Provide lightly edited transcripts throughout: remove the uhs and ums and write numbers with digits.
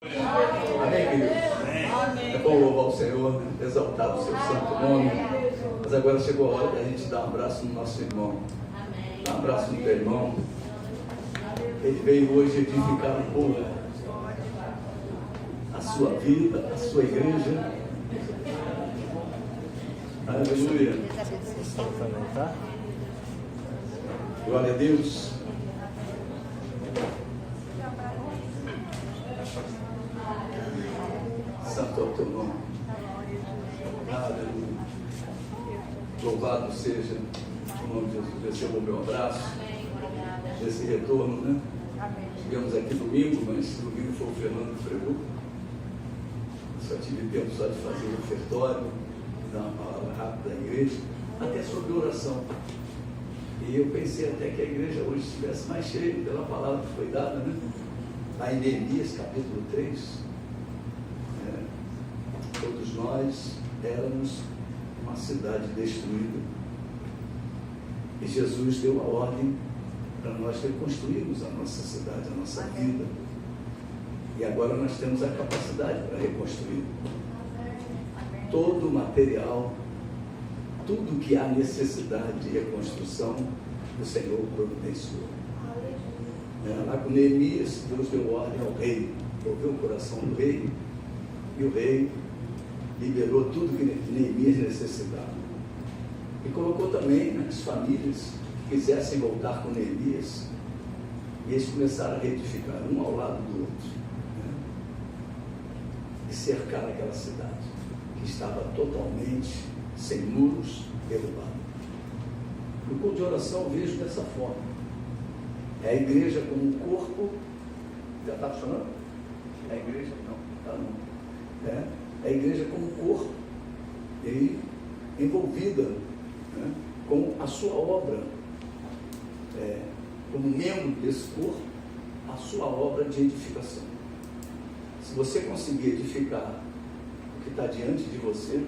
Amém, queridos? É bom louvar o Senhor, exaltar o seu santo nome. Mas agora chegou a hora da gente dar um abraço no nosso irmão. Dar um abraço no teu irmão. Ele veio hoje edificar um pouco a sua vida, a sua igreja. Aleluia. Glória a Deus. Santo é o teu nome. Aleluia. Louvado seja o nome de Jesus. Receba o meu abraço. Esse retorno, né? Estivemos aqui domingo, mas domingo foi o Fernando que pregou. Só tive tempo só de fazer o ofertório, dar uma palavra rápida à igreja, até sobre oração. E eu pensei até que a igreja hoje estivesse mais cheia pela palavra que foi dada, né? Lá em Neemias, capítulo 3. Todos nós éramos uma cidade destruída. E Jesus deu a ordem para nós reconstruirmos a nossa cidade, a nossa vida. E agora nós temos a capacidade para reconstruir. Todo o material, tudo que há necessidade de reconstrução, o Senhor providenciou. Lá com Neemias, Deus deu ordem ao rei, ouviu o coração do rei, e o rei liberou tudo que Neemias necessitava. E colocou também as famílias que quisessem voltar com Neemias, e eles começaram a reedificar, um ao lado do outro, e cercar aquela cidade, que estava totalmente sem muros, derrubada. No culto de oração eu vejo dessa forma. É a igreja como um corpo. Já está funcionando? É a igreja? Não, está não. É a igreja como um corpo e envolvida, né, com a sua obra, como membro desse corpo, a sua obra de edificação. Se você conseguir edificar o que está diante de você,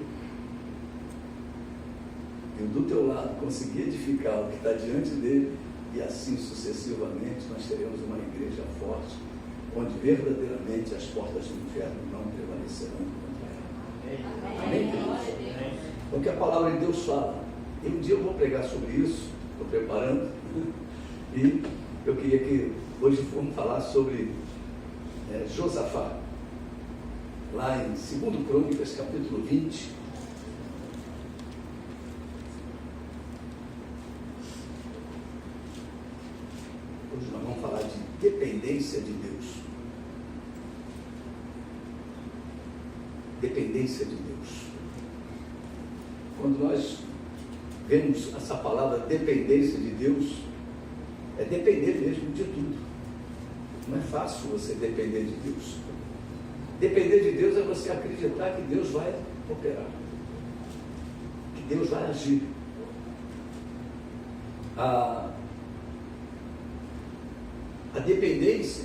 e do teu lado conseguir edificar o que está diante dele, e assim sucessivamente, nós teremos uma igreja forte, onde verdadeiramente as portas do inferno não prevalecerão contra ela. Amém, queridos? Então, que a palavra de Deus fala. E um dia eu vou pregar sobre isso, estou preparando, e eu queria que hoje vamos falar sobre Josafá, lá em 2 Crônicas, capítulo 20. Hoje nós vamos falar de dependência de Deus. Dependência de Deus. Quando nós vemos essa palavra dependência de Deus, é depender mesmo de tudo. Não é fácil você depender de Deus. Depender de Deus é você acreditar que Deus vai operar, que Deus vai agir. A dependência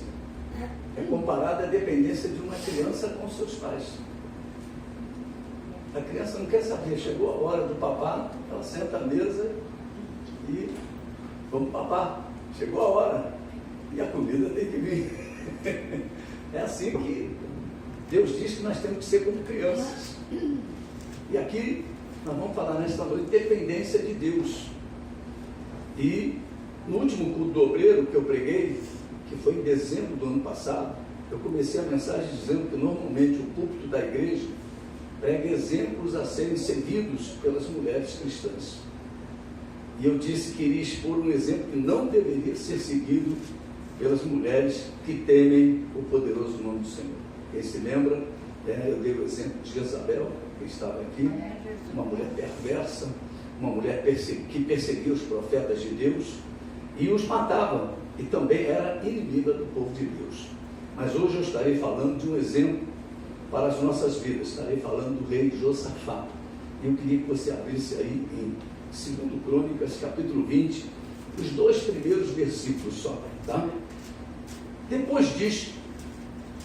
é comparada à dependência de uma criança com seus pais. A criança não quer saber, chegou a hora do papá, ela senta à mesa e vamos papar, chegou a hora e a comida tem que vir. É assim que Deus diz que nós temos que ser como crianças. E aqui nós vamos falar nesta noite de dependência de Deus. E no último culto do obreiro que eu preguei, que foi em dezembro do ano passado, eu comecei a mensagem dizendo que normalmente o púlpito da igreja prega exemplos a serem seguidos pelas mulheres cristãs. E eu disse que iria expor um exemplo que não deveria ser seguido pelas mulheres que temem o poderoso nome do Senhor. Quem se lembra, eu dei o exemplo de Jezabel, que estava aqui, uma mulher perversa, uma mulher que perseguia os profetas de Deus e os matava, e também era inimiga do povo de Deus. Mas hoje eu estarei falando de um exemplo para as nossas vidas. Estarei falando do rei Josafá. E eu queria que você abrisse aí em 2 Crônicas, capítulo 20, os 2 primeiros versículos só, tá? Depois disto,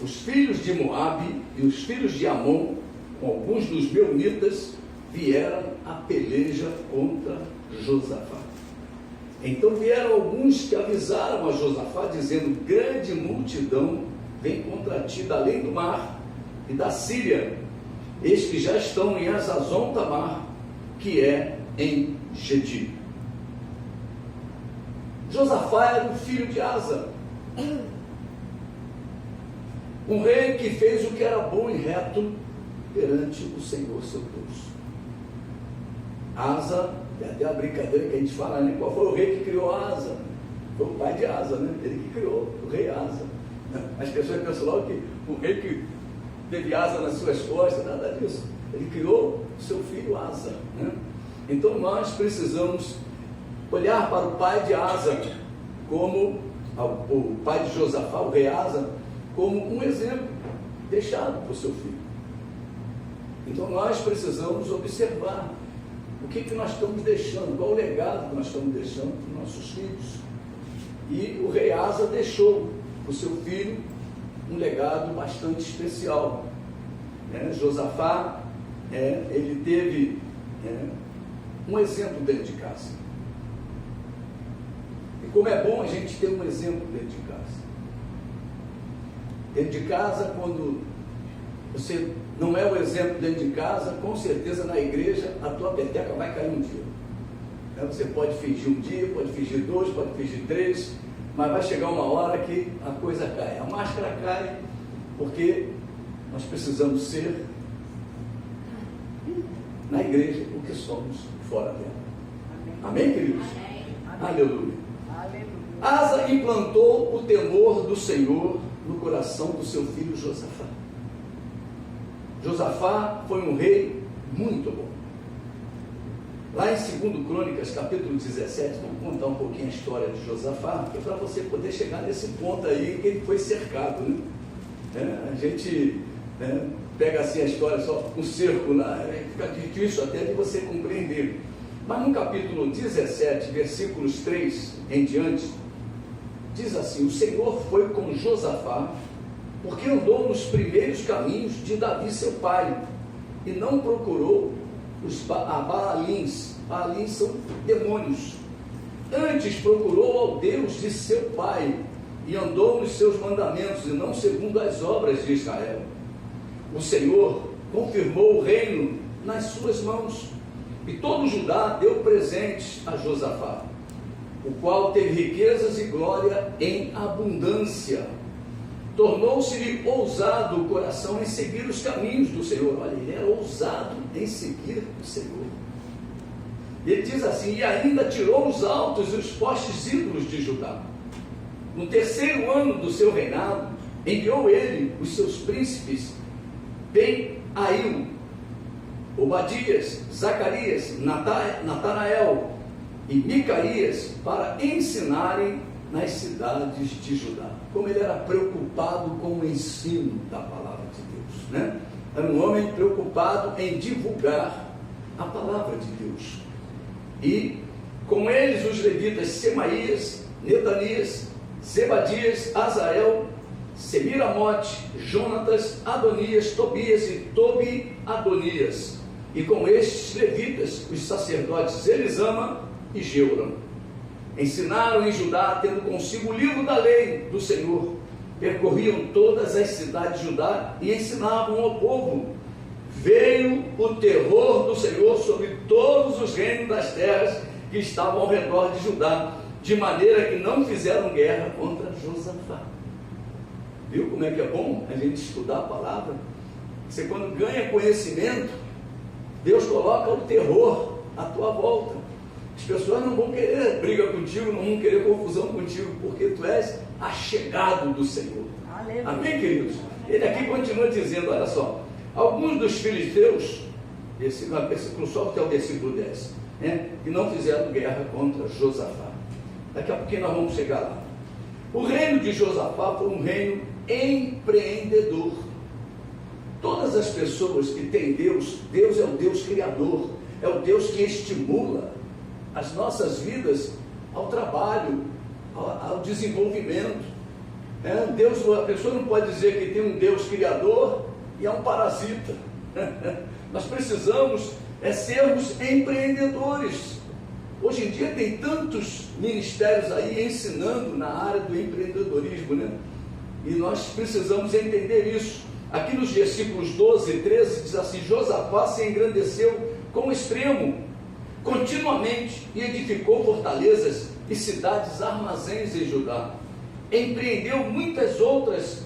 os filhos de Moabe e os filhos de Amon, com alguns dos meunitas, vieram a peleja contra Josafá. Então vieram alguns que avisaram a Josafá, dizendo: grande multidão vem contra ti da além do mar e da Síria, eis que já estão em Hazazon Tamar, que é em Gedi. Josafá era o filho de Asa, um rei que fez o que era bom e reto perante o Senhor seu Deus. Asa, é até a brincadeira que a gente fala, né? Qual foi o rei que criou Asa? Foi o pai de Asa, né? Ele que criou, o rei Asa. As pessoas pensam logo que o rei que teve asa nas suas costas, nada disso. Ele criou o seu filho Asa, né? Então nós precisamos olhar para o pai de Asa, como o pai de Josafá, o rei Asa, como um exemplo deixado para o seu filho. Então nós precisamos observar o que nós estamos deixando, qual o legado que nós estamos deixando para os nossos filhos. E o rei Asa deixou para o seu filho um legado bastante especial. Josafá, ele teve um exemplo dentro de casa. E como é bom a gente ter um exemplo dentro de casa. Dentro de casa, quando você não é o exemplo dentro de casa, com certeza na igreja a tua peteca vai cair um dia. Você pode fingir um dia, pode fingir 2, pode fingir 3, mas vai chegar uma hora que a coisa cai. A máscara cai porque nós precisamos ser na igreja o que somos fora dela. Amém, queridos? Amém. Aleluia. Asa implantou o temor do Senhor no coração do seu filho Josafá. Josafá foi um rei muito bom. Lá em 2 Crônicas, capítulo 17, vamos contar um pouquinho a história de Josafá, que é para você poder chegar nesse ponto aí que ele foi cercado, né? A gente pega assim a história só, um cerco lá, fica difícil até de você compreender. Mas no capítulo 17, versículos 3 em diante, diz assim: o Senhor foi com Josafá, porque andou nos primeiros caminhos de Davi seu pai, e não procurou a Baalins. Baalins são demônios. Antes procurou ao Deus de seu pai, e andou nos seus mandamentos, e não segundo as obras de Israel. O Senhor confirmou o reino nas suas mãos, e todo Judá deu presentes a Josafá, o qual teve riquezas e glória em abundância. Tornou-se-lhe ousado o coração em seguir os caminhos do Senhor. Olha, ele era ousado em seguir o Senhor. Ele diz assim: e ainda tirou os altos e os postes ídolos de Judá. No 3º ano do seu reinado, enviou ele os seus príncipes Ben-Ail, Obadias, Zacarias, Natanael e Micaías para ensinarem nas cidades de Judá. Como ele era preocupado com o ensino da palavra de Deus, né? Era um homem preocupado em divulgar a palavra de Deus. E com eles os levitas Semaías, Netanias, Zebadias, Azael, Semiramote, Jonatas, Adonias, Tobias e Tobi-Adonias. E com estes levitas os sacerdotes Elisama e Jeuram. Ensinaram em Judá, tendo consigo o livro da lei do Senhor. Percorriam todas as cidades de Judá e ensinavam ao povo. Veio o terror do Senhor sobre todos os reinos das terras que estavam ao redor de Judá, de maneira que não fizeram guerra contra Josafá. Viu como é que é bom a gente estudar a palavra? Você, quando ganha conhecimento, Deus coloca o terror à tua volta. As pessoas não vão querer briga contigo, não vão querer confusão contigo, porque tu és achegado do Senhor. Aleluia. Amém, queridos? Ele aqui continua dizendo, olha só: alguns dos filisteus, versículo só até o versículo 10, que não fizeram guerra contra Josafá. Daqui a pouquinho nós vamos chegar lá. O reino de Josafá foi um reino empreendedor. Todas as pessoas que têm Deus, Deus é o Deus criador, é o Deus que estimula as nossas vidas ao trabalho, ao desenvolvimento. Deus, a pessoa não pode dizer que tem um Deus criador e é um parasita. Nós precisamos sermos empreendedores. Hoje em dia tem tantos ministérios aí ensinando na área do empreendedorismo, né? E nós precisamos entender isso. Aqui nos versículos 12 e 13 diz assim: Josafá se engrandeceu com extremo, continuamente, e edificou fortalezas e cidades armazéns em Judá. Empreendeu muitas obras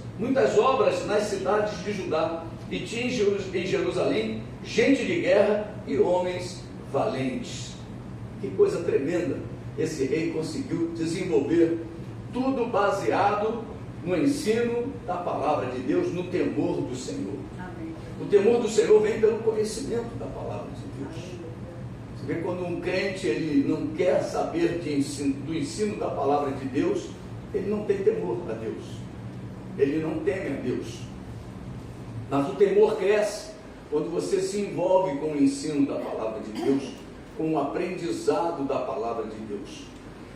nas cidades de Judá, e tinha em Jerusalém gente de guerra e homens valentes. Que coisa tremenda! Esse rei conseguiu desenvolver tudo baseado no ensino da palavra de Deus, no temor do Senhor. Amém. O temor do Senhor vem pelo conhecimento da palavra de Deus. Você vê, quando um crente ele não quer saber do ensino da palavra de Deus, ele não tem temor a Deus, ele não teme a Deus. Mas o temor cresce quando você se envolve com o ensino da palavra de Deus, com o aprendizado da palavra de Deus.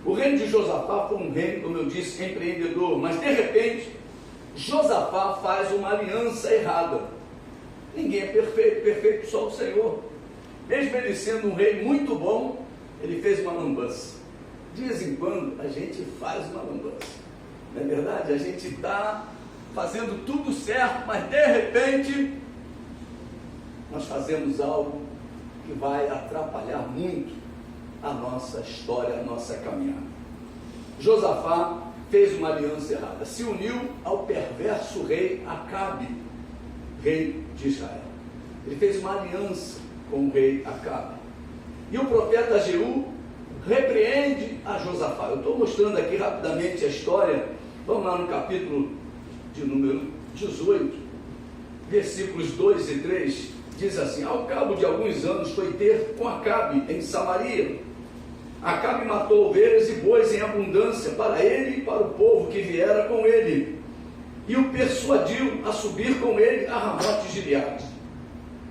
O reino de Josafá foi um reino, como eu disse, empreendedor, mas de repente Josafá faz uma aliança errada. Ninguém é perfeito, perfeito só o Senhor. Mesmo ele sendo um rei muito bom, ele fez uma lambança. De vez em quando a gente faz uma lambança, não é verdade? A gente está fazendo tudo certo, mas de repente nós fazemos algo que vai atrapalhar muito a nossa história, a nossa caminhada. Josafá fez uma aliança errada, se uniu ao perverso rei Acabe, rei de Israel. Ele fez uma aliança com o rei Acabe. E o profeta Jeú repreende a Josafá. Eu estou mostrando aqui rapidamente a história. Vamos lá no capítulo de número 18, versículos 2 e 3, diz assim: ao cabo de alguns anos foi ter com Acabe em Samaria. Acabe matou ovelhas e bois em abundância para ele e para o povo que viera com ele, e o persuadiu a subir com ele a Ramote Gileade.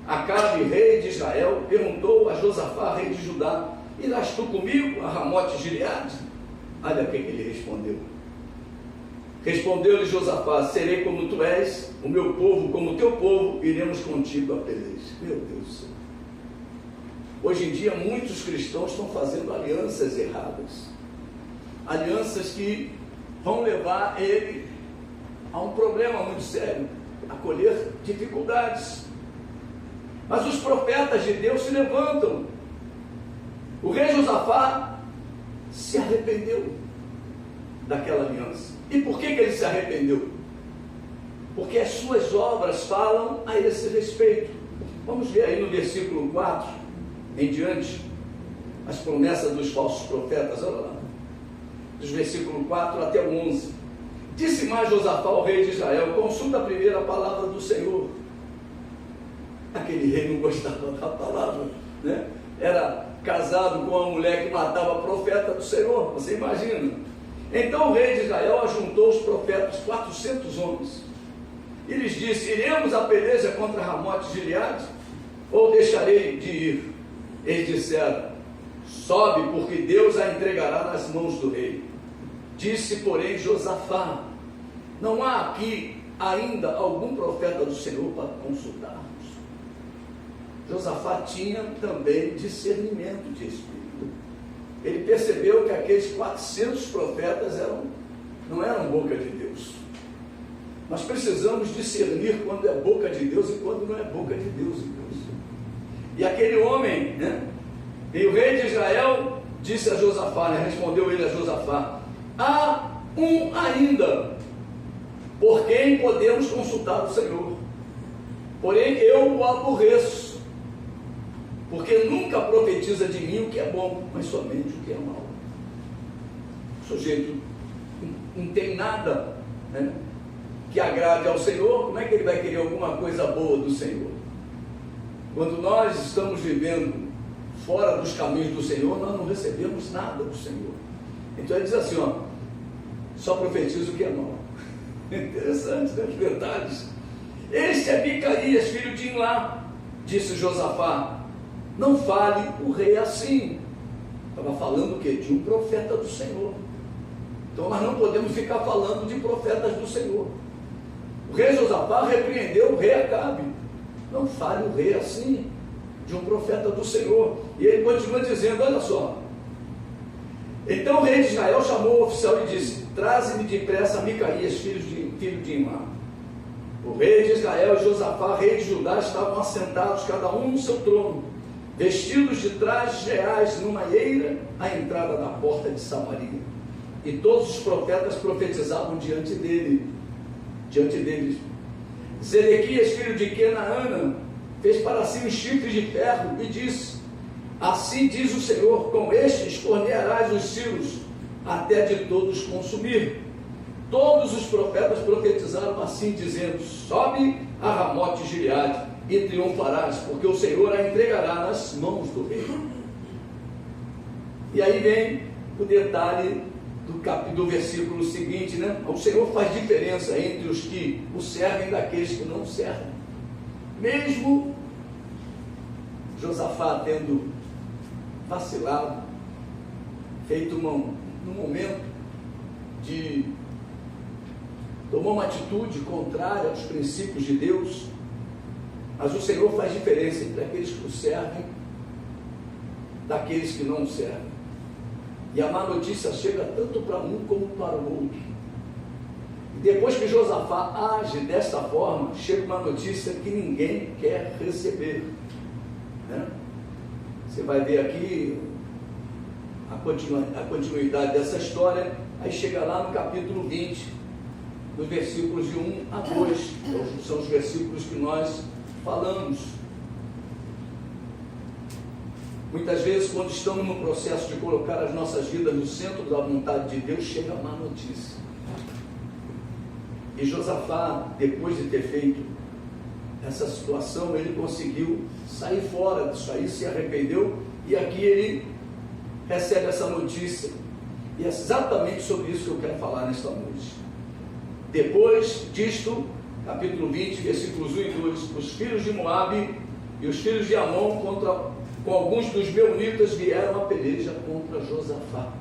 Acabe, rei de Israel, perguntou a Josafá, rei de Judá: irás tu comigo a Ramote Gileade? Olha o que ele respondeu. Respondeu-lhe Josafá: serei como tu és, o meu povo como o teu povo, iremos contigo a peleja. Meu Deus do céu. Hoje em dia muitos cristãos estão fazendo alianças erradas, alianças que vão levar ele a um problema muito sério, a colher dificuldades. Mas os profetas de Deus se levantam. O rei Josafá se arrependeu daquela aliança. E por que ele se arrependeu? Porque as suas obras falam a esse respeito. Vamos ver aí no versículo 4 em diante, as promessas dos falsos profetas. Olha lá, dos versículos 4 até o 11. Disse mais Josafá ao rei de Israel: consulta primeiro a palavra do Senhor. Aquele rei não gostava da palavra, né? Era casado com uma mulher que matava profeta do Senhor, você imagina? Então o rei de Israel ajuntou os profetas, 400 homens, e lhes disse: iremos a peleja contra Ramote Gileade, ou deixarei de ir? Eles disseram: sobe, porque Deus a entregará nas mãos do rei. Disse, porém, Josafá: não há aqui ainda algum profeta do Senhor para consultarmos? Josafá tinha também discernimento de espírito. Ele percebeu que aqueles 400 profetas não eram boca de Deus. Nós precisamos discernir quando é boca de Deus e quando não é boca de Deus, irmãos. E aquele homem, né? E o rei de Israel disse a Josafá, né? Respondeu ele a Josafá: há um ainda, por quem podemos consultar o Senhor. Porém eu o aborreço, porque nunca profetiza de mim o que é bom, mas somente o que é mau. O sujeito não tem nada, né, que agrade ao Senhor. Como é que ele vai querer alguma coisa boa do Senhor? Quando nós estamos vivendo fora dos caminhos do Senhor, nós não recebemos nada do Senhor. Então ele diz assim, ó: só profetiza o que é mau. Interessante, né? As verdades. Este é Micaías, filho de Imlá. Disse Josafá: não fale o rei assim. Estava falando o quê? De um profeta do Senhor. Então nós não podemos ficar falando de profetas do Senhor. O rei Josafá repreendeu o rei Acabe: não fale o rei assim, de um profeta do Senhor. E ele continua dizendo, olha só: então o rei de Israel chamou o oficial e disse: traze-me depressa Micaías, filho de filho de Imá. O rei de Israel e Josafá, rei de Judá, estavam assentados, cada um no seu trono, vestidos de trajes reais, numa eira à entrada da porta de Samaria. E todos os profetas profetizavam diante deles. Zedequias, filho de Kenaana, fez para si um chifre de ferro e disse: assim diz o Senhor, com estes cornearás os ciros, até de todos consumir. Todos os profetas profetizaram assim, dizendo: sobe a Ramote de Gileade e triunfarás, porque o Senhor a entregará nas mãos do rei. E aí vem o detalhe do versículo seguinte, né? O Senhor faz diferença entre os que o servem e daqueles que não o servem. Mesmo Josafá tendo vacilado, feito num momento tomou uma atitude contrária aos princípios de Deus, mas o Senhor faz diferença entre aqueles que o servem daqueles que não o servem. E a má notícia chega tanto para um como para o outro. E depois que Josafá age desta forma, chega uma notícia que ninguém quer receber, né? Você vai ver aqui a continuidade dessa história. Aí chega lá no capítulo 20, nos versículos de 1 a 2, são os versículos que nós falamos. Muitas vezes, quando estamos no processo de colocar as nossas vidas no centro da vontade de Deus, chega a má notícia. E Josafá, depois de ter feito essa situação, ele conseguiu sair fora disso aí, se arrependeu, e aqui ele recebe essa notícia. E é exatamente sobre isso que eu quero falar nesta noite. Depois disto, capítulo 20, versículos 1 e 2, os filhos de Moabe e os filhos de Amon com alguns dos meunitas vieram a peleja contra Josafá.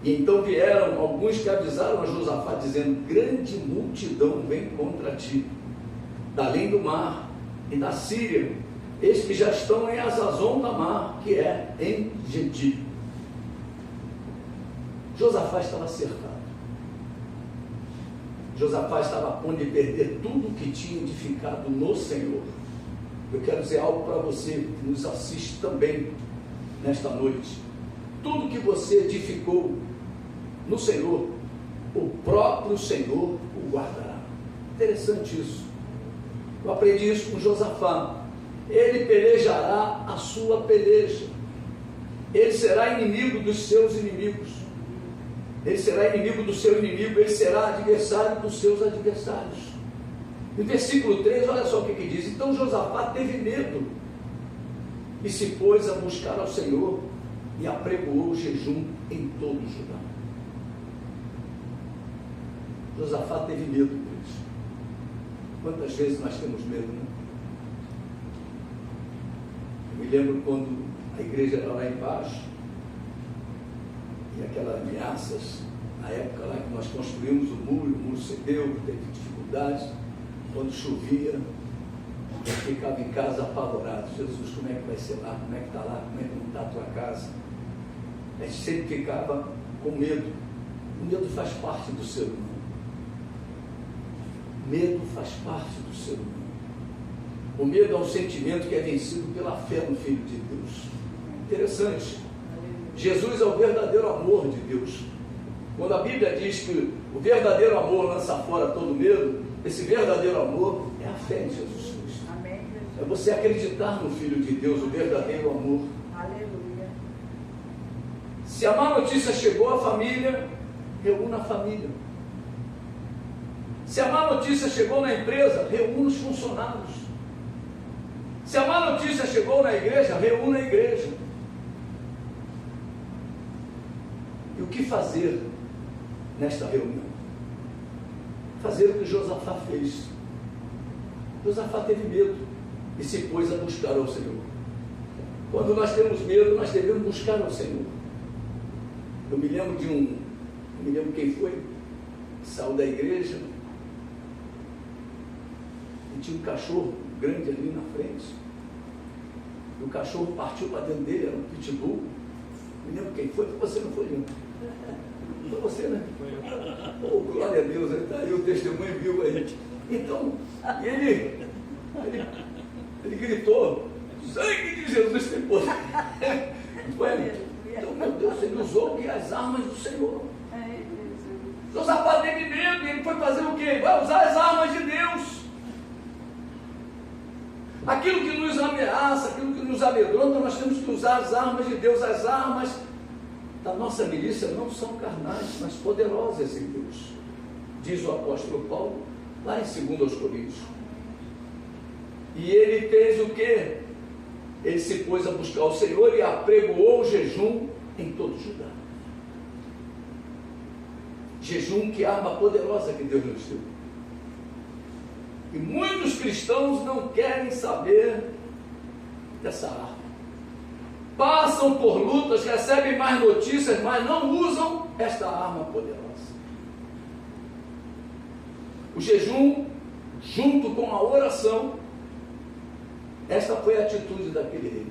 E então vieram alguns que avisaram a Josafá, dizendo: grande multidão vem contra ti, da além do mar e da Síria, eis que já estão em Azazon Tamar, que é em Gedi. Josafá estava cercado. Josafá estava a ponto de perder tudo o que tinha edificado no Senhor. Eu quero dizer algo para você que nos assiste também nesta noite. Tudo que você edificou no Senhor, o próprio Senhor o guardará. Interessante isso. Eu aprendi isso com Josafá. Ele pelejará a sua peleja. Ele será inimigo dos seus inimigos. Ele será inimigo do seu inimigo. Ele será adversário dos seus adversários. No versículo 3, olha só o que diz. Então Josafá teve medo e se pôs a buscar ao Senhor e apregoou o jejum em todo o Judá. Josafá teve medo disso. Quantas vezes nós temos medo, né? Eu me lembro quando a igreja era lá embaixo e aquelas ameaças, na época lá que nós construímos o muro cedeu, teve dificuldades. Quando chovia, eu ficava em casa apavorado. Jesus, como é que vai ser lá? Como é que está lá? Como é que não está a tua casa? A gente sempre ficava com medo. O medo faz parte do ser humano. Medo faz parte do ser humano. O medo é um sentimento que é vencido pela fé no Filho de Deus. Interessante. Jesus é o verdadeiro amor de Deus. Quando a Bíblia diz que o verdadeiro amor lança fora todo medo, esse verdadeiro amor é a fé em Jesus Cristo. Amém. É você acreditar no Filho de Deus, o verdadeiro amor. Aleluia. Se a má notícia chegou à família, reúna a família. Se a má notícia chegou na empresa, reúna os funcionários. Se a má notícia chegou na igreja, reúna a igreja. E o que fazer nesta reunião? Fazer o que Josafá fez. Josafá teve medo e se pôs a buscar ao Senhor. Quando nós temos medo, nós devemos buscar ao Senhor. Eu me lembro quem foi, que saiu da igreja e tinha um cachorro grande ali na frente. E o cachorro partiu para dentro dele, era um pitbull. Me lembro quem foi, você não foi, não. Foi você, né? Oh, glória a Deus, está aí o testemunho viu aí. Então, ele gritou, sangue de Jesus tem poder. Então, meu Deus, ele usou que as armas do Senhor. Josafá teve medo, ele foi fazer o quê? Vai usar as armas de Deus. Aquilo que nos ameaça, aquilo que nos amedronta, nós temos que usar as armas de Deus. As armas da nossa milícia não são carnais, mas poderosas em Deus. Diz o apóstolo Paulo, lá em 2 Coríntios. E ele fez o quê? Ele se pôs a buscar o Senhor e apregoou o jejum em todo Judá. Jejum, que arma poderosa que Deus nos deu. E muitos cristãos não querem saber dessa arma. Passam por lutas, recebem mais notícias, mas não usam esta arma poderosa. O jejum, junto com a oração, esta foi a atitude daquele rei.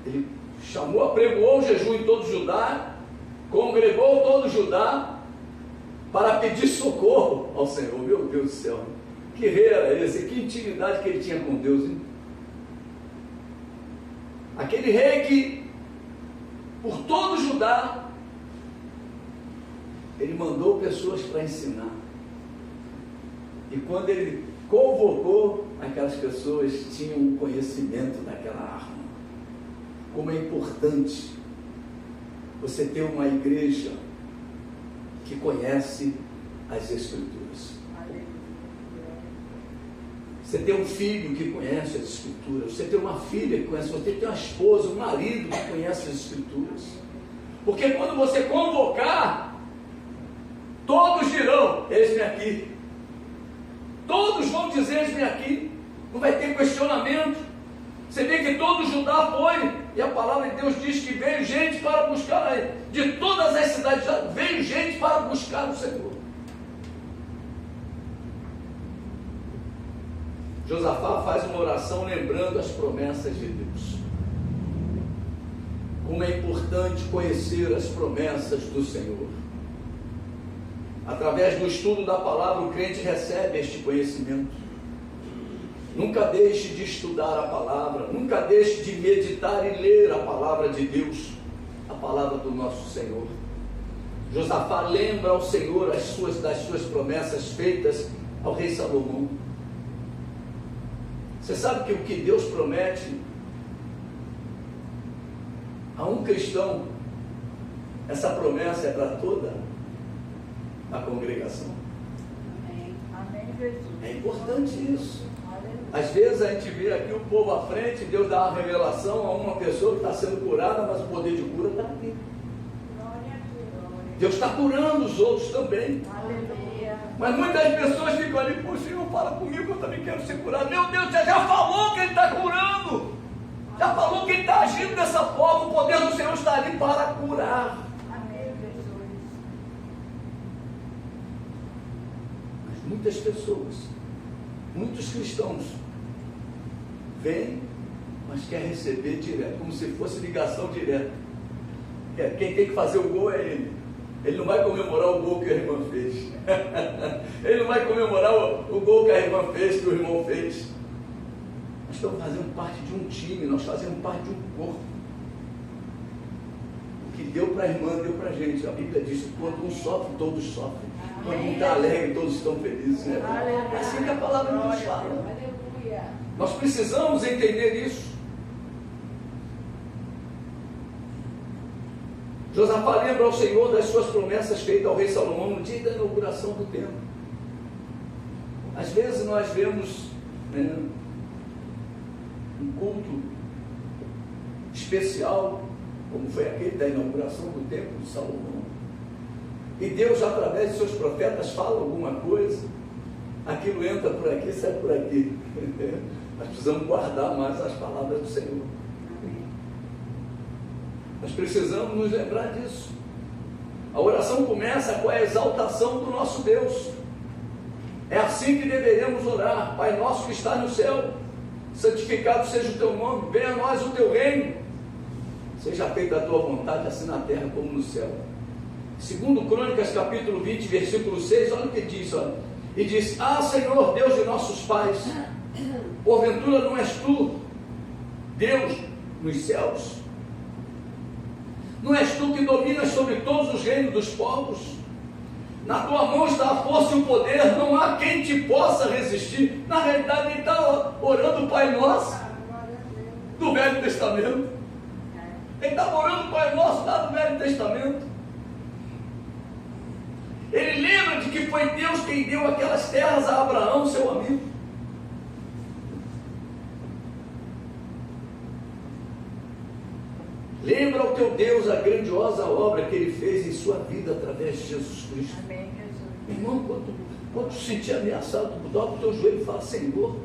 Ele chamou, apregoou o jejum em todo Judá, congregou todo Judá para pedir socorro ao Senhor. Meu Deus do céu, que rei era esse? Que intimidade que ele tinha com Deus, hein? Aquele rei que, por todo Judá, ele mandou pessoas para ensinar. E quando ele convocou, aquelas pessoas tinham um conhecimento daquela arma. Como é importante você ter uma igreja que conhece as Escrituras. Você tem um filho que conhece as Escrituras, você tem uma filha que conhece, você tem uma esposa, um marido que conhece as Escrituras. Porque quando você convocar, todos dirão, eis-me aqui. Todos vão dizer, eis-me aqui. Não vai ter questionamento. Você vê que todo Judá foi, e a palavra de Deus diz que veio gente para buscar ele. De todas as cidades, veio gente para buscar o Senhor. Josafá faz uma oração lembrando as promessas de Deus. Como é importante conhecer as promessas do Senhor. Através do estudo da palavra, o crente recebe este conhecimento. Nunca deixe de estudar a palavra, nunca deixe de meditar e ler a palavra de Deus, a palavra do nosso Senhor. Josafá lembra ao Senhor das suas promessas feitas ao rei Salomão. Você sabe que o que Deus promete a um cristão, essa promessa é para toda a congregação. Amém. Amém, Jesus. É importante isso. Às vezes a gente vê aqui o povo à frente, Deus dá uma revelação a uma pessoa que está sendo curada, mas o poder de cura está aqui. Deus está curando os outros também. Aleluia. Mas muitas pessoas ficam ali, pô, Senhor, fala comigo, eu também quero ser curado. Meu Deus, você já falou que Ele está curando. Já falou que Ele está agindo dessa forma, o poder do Senhor está ali para curar. Amém, Jesus. Mas muitas pessoas, muitos cristãos, vêm, mas quer receber direto, como se fosse ligação direta. Quem tem que fazer o gol é ele. Ele não vai comemorar o gol que a irmã fez. Ele não vai comemorar o gol que a irmã fez, que o irmão fez. Nós estamos fazendo parte de um time, nós fazemos parte de um corpo. O que deu para a irmã, deu para a gente. A Bíblia diz que quando um sofre, todos sofrem. Quando um está alegre, todos estão felizes. Né? É assim que a palavra nos fala. Nós precisamos entender isso. Josafá lembra ao Senhor das suas promessas feitas ao rei Salomão no dia da inauguração do templo. Às vezes nós vemos um culto especial, como foi aquele da inauguração do templo de Salomão. E Deus, através de seus profetas, fala alguma coisa, aquilo entra por aqui e sai por aqui. Nós precisamos guardar mais as palavras do Senhor. Nós precisamos nos lembrar disso. A oração começa com a exaltação do nosso Deus. É assim que deveremos orar. Pai nosso que está no céu, santificado seja o teu nome, venha a nós o teu reino, Seja feita a tua vontade, assim na terra como no céu. Segundo Crônicas, capítulo 20, versículo 6, olha o que diz, olha. E diz: Ah, Senhor, Deus de nossos pais, porventura não és tu, Deus nos céus? Não és tu que dominas sobre todos os reinos dos povos? Na tua mão está a força e o poder, não há quem te possa resistir. Na realidade, ele está orando o Pai Nosso do Velho Testamento. Ele está orando o Pai Nosso lá do Velho Testamento. Ele lembra de que foi Deus quem deu aquelas terras a Abraão, seu amigo. Lembra ao teu Deus a grandiosa obra que Ele fez em sua vida através de Jesus Cristo. Amém, Jesus. Irmão, quando tu sentir ameaçado, tu dobra o teu joelho e fala: Senhor,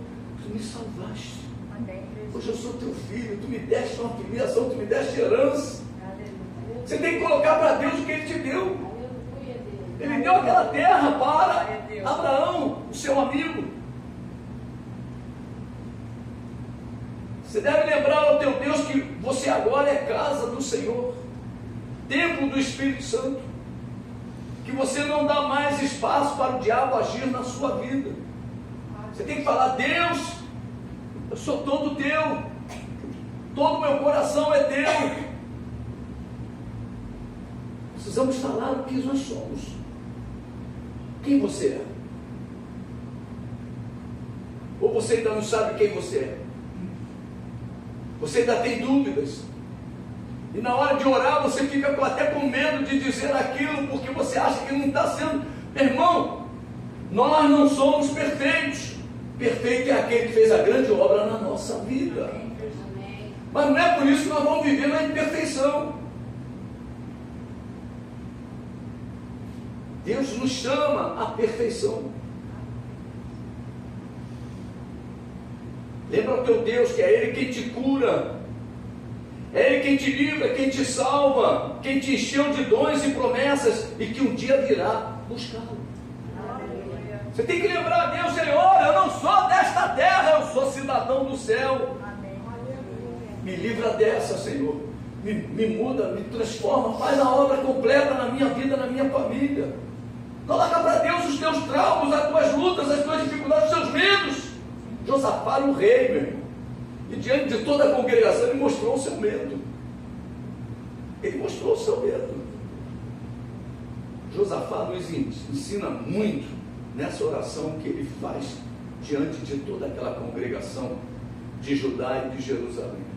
tu me salvaste. Amém, Jesus. Hoje eu sou teu filho, tu me deste uma filiação, tu me deste herança. Aleluia. Você tem que colocar para Deus o que Ele te deu. Aleluia, Deus. Ele deu aquela terra para Abraão, o seu amigo. Você deve lembrar ao teu Deus que você agora é casa do Senhor, templo do Espírito Santo, que você não dá mais espaço para o diabo agir na sua vida. Você tem que falar: Deus, eu sou todo teu, todo meu coração é teu. Precisamos falar o que nós somos. Quem você é? Ou você ainda não sabe quem você é? Você ainda tem dúvidas? E na hora de orar você fica até com medo de dizer aquilo, porque você acha que não está sendo. Meu irmão, nós não somos perfeitos. Perfeito é aquele que fez a grande obra na nossa vida. Amém. Mas não é por isso que nós vamos viver na imperfeição. Deus nos chama à perfeição. Lembra o teu Deus que é Ele quem te cura, é Ele quem te livra, quem te salva, quem te encheu de dons e promessas e que um dia virá buscá-lo. Aleluia. Você tem que lembrar a Deus: Senhor, eu não sou desta terra, eu sou cidadão do céu. Amém. Me livra dessa, Senhor. Me muda, me transforma, faz a obra completa na minha vida, na minha família. Coloca para Deus os teus traumas, as tuas lutas, as tuas dificuldades, os teus medos. Josafá era um rei, meu irmão, e diante de toda a congregação ele mostrou o seu medo. Ele mostrou o seu medo. Josafá nos ensina muito nessa oração que ele faz diante de toda aquela congregação de Judá e de Jerusalém.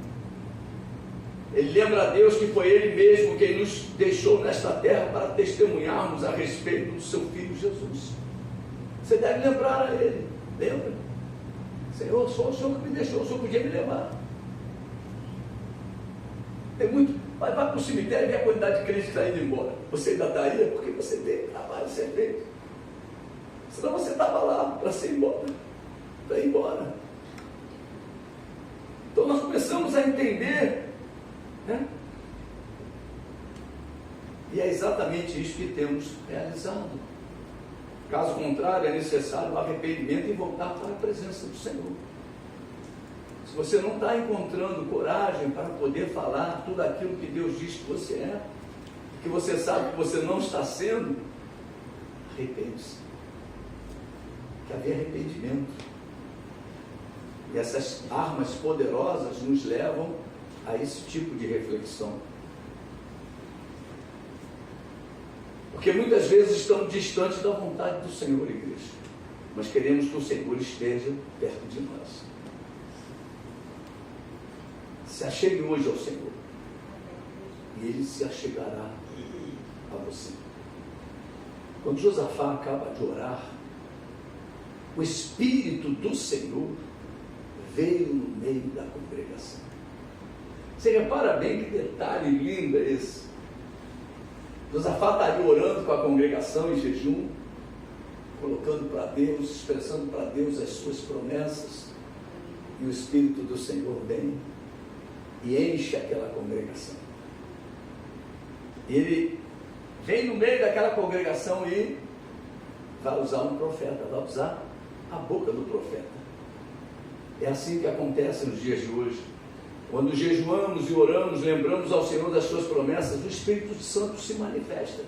Ele lembra a Deus que foi Ele mesmo quem nos deixou nesta terra para testemunharmos a respeito do seu Filho Jesus. Você deve lembrar a Ele. Lembra? Senhor, só o Senhor que me deixou, o Senhor podia me levar. Tem muito. Vai para o cemitério e vê a quantidade de crentes que está indo embora. Você ainda está aí porque você tem trabalho, você fez. Senão você estava lá para ser embora, para ir embora. Então nós começamos a entender, né? E é exatamente isso que temos realizado. Caso contrário, é necessário o arrependimento e voltar para a presença do Senhor. Se você não está encontrando coragem para poder falar tudo aquilo que Deus diz que você é, que você sabe que você não está sendo, arrepende-se. Que haver arrependimento. E essas armas poderosas nos levam a esse tipo de reflexão. Porque muitas vezes estamos distantes da vontade do Senhor, igreja. Mas queremos que o Senhor esteja perto de nós. Se achegue hoje ao Senhor. E Ele se achegará a você. Quando Josafá acaba de orar, o Espírito do Senhor veio no meio da congregação. Você repara bem que detalhe lindo é esse. Josafá está ali orando com a congregação em jejum, colocando para Deus, expressando para Deus as suas promessas, e o Espírito do Senhor vem e enche aquela congregação. Ele vem no meio daquela congregação e vai usar um profeta, vai usar a boca do profeta. É assim que acontece nos dias de hoje. Quando jejuamos e oramos, lembramos ao Senhor das suas promessas, o Espírito Santo se manifesta.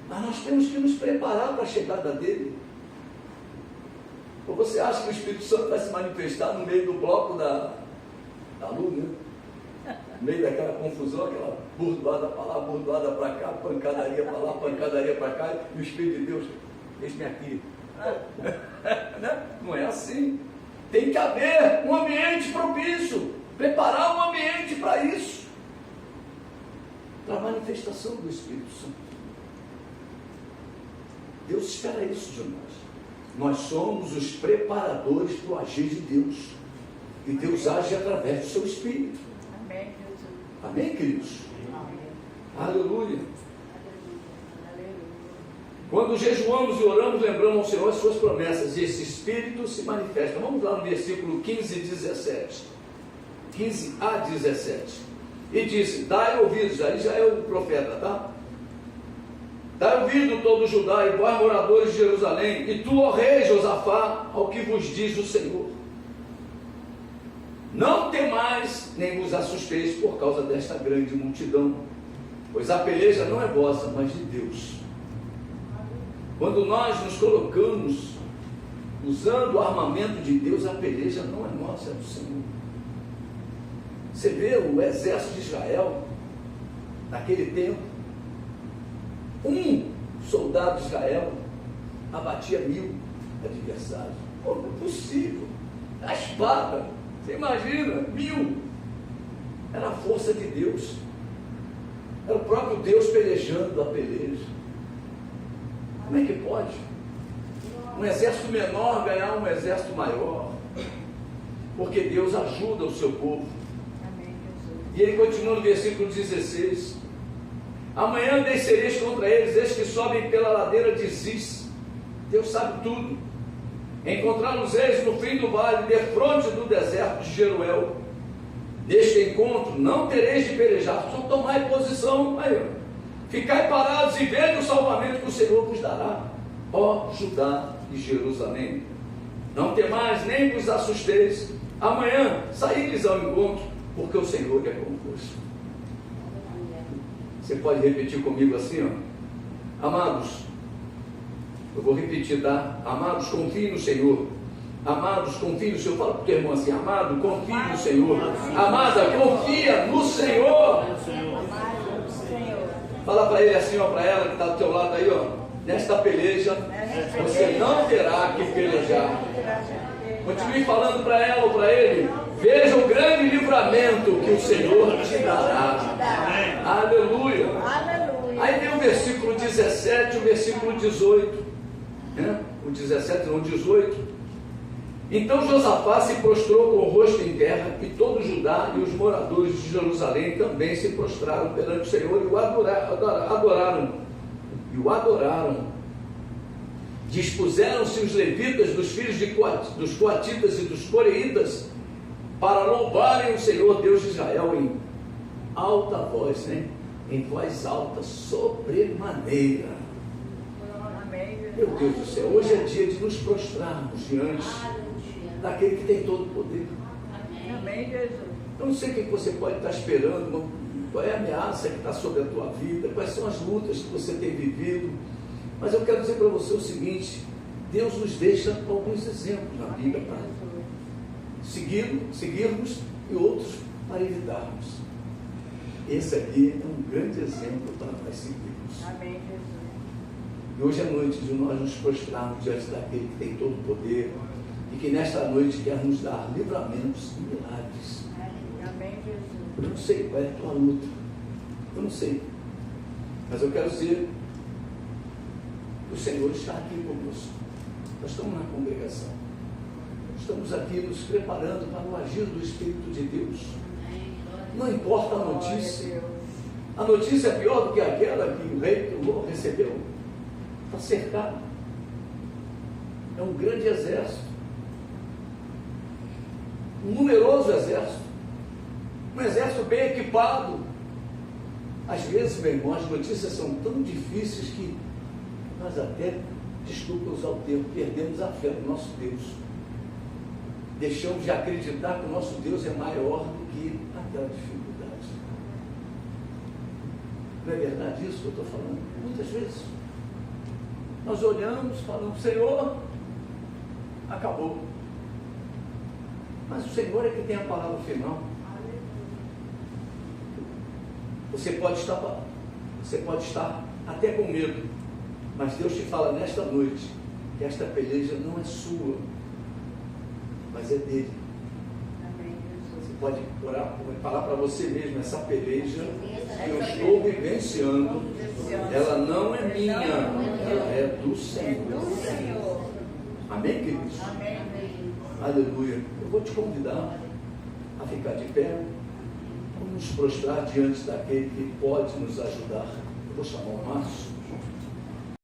Mas nós temos que nos preparar para a chegada dele. Ou você acha que o Espírito Santo vai se manifestar no meio do bloco da luz, né? No meio daquela confusão, aquela burdoada para lá, burdoada para cá, pancadaria para lá, pancadaria para cá, e o Espírito de Deus, deixe-me aqui. Não é assim. Tem que haver um ambiente propício, preparar um ambiente para isso, para a manifestação do Espírito Santo. Deus espera isso de nós. Nós somos os preparadores para o agir de Deus. E Deus age através do seu Espírito. Amém, Jesus. Amém, queridos? Amém. Aleluia. Aleluia. Quando jejuamos e oramos, lembramos ao Senhor as suas promessas. E esse Espírito se manifesta. Vamos lá no versículo 15 e 17. 15 a 17. E disse, dai ouvidos. Aí já é o profeta, tá? Dai ouvido todo Judá e vós moradores de Jerusalém, e tu, ó rei Josafá, ao que vos diz o Senhor. Não temais, nem vos assusteis por causa desta grande multidão, pois a peleja não é vossa, mas de Deus. Quando nós nos colocamos usando o armamento de Deus, a peleja não é nossa, é do Senhor. Você vê o exército de Israel, naquele tempo, um soldado de Israel abatia 1000 adversários. Pô, não é possível. A espada, você imagina, 1000. Era a força de Deus. Era o próprio Deus pelejando a peleja. Como é que pode um exército menor ganhar um exército maior? Porque Deus ajuda o seu povo. Amém, Jesus. E ele continua no versículo 16. Amanhã descereis contra eles, estes que sobem pela ladeira de Ziz. Deus sabe tudo. Encontrá-los eis no fim do vale, defronte do deserto de Jeruel. Neste encontro não tereis de pelejar, só tomai posição. Aí, ficai parados e vede o salvamento que o Senhor vos dará, ó Judá e Jerusalém. Não temais, nem vos assusteis. Amanhã saí-lhes ao encontro, porque o Senhor é convosco. Você pode repetir comigo assim, ó. Amados, eu vou repetir, tá? Amados, confie no Senhor. Amados, confie no Senhor. Fala para o teu irmão assim, amado, confie no Senhor. Amada, confia no Senhor. Fala para ele assim, ó, para ela que está do teu lado aí, ó. Nesta peleja, você não terá que pelejar. Continue falando para ela ou para ele. Veja o grande livramento que o Senhor te dará. Aleluia. Aleluia. Aí tem o versículo 17 e o versículo 18. Né? O 17 não, o 18. Então Josafá se prostrou com o rosto em terra, e todo Judá e os moradores de Jerusalém também se prostraram perante o Senhor e o adoraram. Dispuseram-se os levitas dos filhos dos coatitas e dos coreitas para louvarem o Senhor Deus de Israel em alta voz, né? Em voz alta, sobremaneira. Meu Deus do céu, hoje é dia de nos prostrarmos diante daquele que tem todo o poder. Amém, Jesus. Eu não sei o que você pode estar esperando, qual é a ameaça que está sobre a tua vida, quais são as lutas que você tem vivido, mas eu quero dizer para você o seguinte: Deus nos deixa alguns exemplos na Bíblia para seguirmos e outros para evitarmos. Esse aqui é um grande exemplo para nós seguirmos. Amém, Jesus. E hoje é noite de nós nos prostrarmos diante daquele que tem todo o poder e que nesta noite quer nos dar livramentos e milagres. Amém, Jesus. Eu não sei qual é a tua luta, eu não sei, mas eu quero dizer que o Senhor está aqui conosco. Nós estamos na congregação, estamos aqui nos preparando para o agir do Espírito de Deus. Não importa a notícia, a notícia é pior do que aquela que o rei recebeu. Está cercado, é um grande exército, um numeroso exército, um exército bem equipado. Às vezes, meu irmão, as notícias são tão difíceis que nós até, desculpa usar o termo, perdemos a fé no nosso Deus. deixamos de acreditar que o nosso Deus é maior do que aquela dificuldade. Não é verdade isso que eu estou falando? Muitas vezes nós olhamos, falamos, Senhor, acabou. Mas o Senhor é que tem a palavra final. Você pode estar até com medo, mas Deus te fala nesta noite que esta peleja não é sua, mas é dele. Você pode orar, falar para você mesmo, essa peleja que eu estou vivenciando, ela não é minha, ela é do Senhor. Amém, queridos? Amém. Aleluia. Eu vou te convidar a ficar de pé, vamos nos prostrar diante daquele que pode nos ajudar. Eu vou chamar o Márcio.